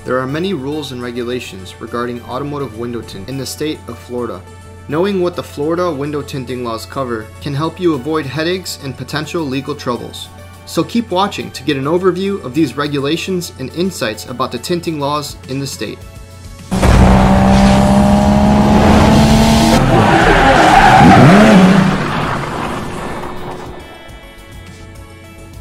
There are many rules and regulations regarding automotive window tint in the state of Florida. Knowing what the Florida window tinting laws cover can help you avoid headaches and potential legal troubles. So keep watching to get an overview of these regulations and insights about the tinting laws in the state.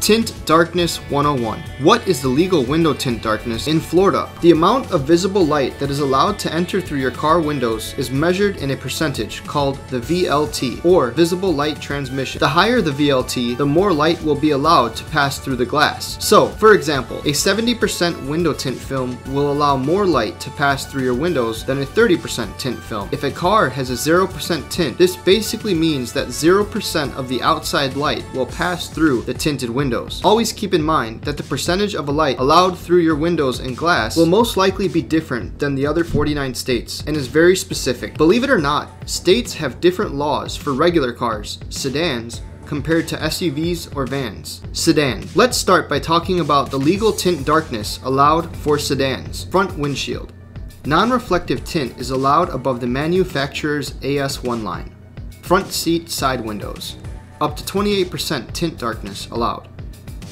Tint Darkness 101. What is the legal window tint darkness in Florida? The amount of visible light that is allowed to enter through your car windows is measured in a percentage called the VLT, or visible light transmission. The higher the VLT, the more light will be allowed to pass through the glass. So, for example, a 70% window tint film will allow more light to pass through your windows than a 30% tint film. If a car has a 0% tint, this basically means that 0% of the outside light will pass through the tinted windows. Always keep in mind that the percentage of a light allowed through your windows and glass will most likely be different than the other 49 states and is very specific. Believe it or not, states have different laws for regular cars, sedans, compared to SUVs or vans. Sedan. Let's start by talking about the legal tint darkness allowed for sedans. Front windshield. Non-reflective tint is allowed above the manufacturer's AS1 line. Front seat side windows. Up to 28% tint darkness allowed.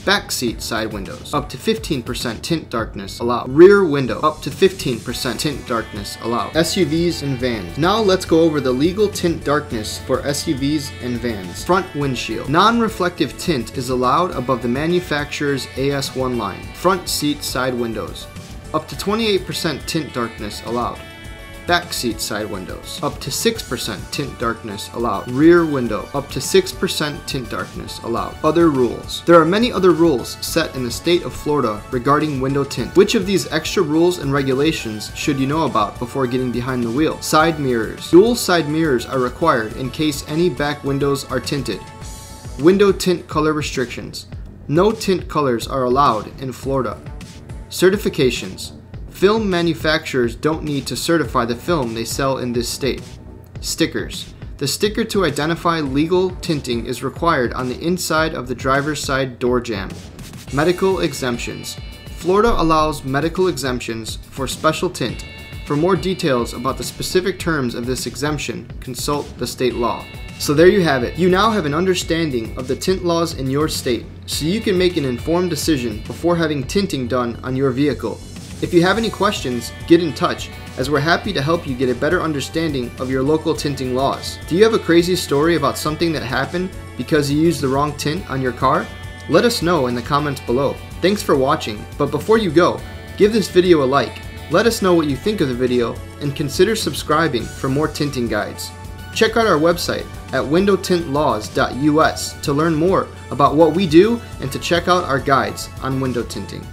Back seat side windows, up to 15% tint darkness allowed. Rear window, up to 15% tint darkness allowed. SUVs and vans. Now let's go over the legal tint darkness for SUVs and vans. Front windshield. Non-reflective tint is allowed above the manufacturer's AS1 line. Front seat side windows, up to 28% tint darkness allowed. Back seat side windows, up to 6% tint darkness allowed. Rear window, up to 6% tint darkness allowed. Other rules. There are many other rules set in the state of Florida regarding window tint. Which of these extra rules and regulations should you know about before getting behind the wheel? Side mirrors. Dual side mirrors are required in case any back windows are tinted. Window tint color restrictions. No tint colors are allowed in Florida. Certifications. Film manufacturers don't need to certify the film they sell in this state. Stickers. The sticker to identify legal tinting is required on the inside of the driver's side door jamb. Medical exemptions. Florida allows medical exemptions for special tint. For more details about the specific terms of this exemption, consult the state law. So there you have it. You now have an understanding of the tint laws in your state, so you can make an informed decision before having tinting done on your vehicle. If you have any questions, get in touch, as we're happy to help you get a better understanding of your local tinting laws. Do you have a crazy story about something that happened because you used the wrong tint on your car? Let us know in the comments below. Thanks for watching, but before you go, give this video a like, let us know what you think of the video, and consider subscribing for more tinting guides. Check out our website at windowtintlaws.us to learn more about what we do and to check out our guides on window tinting.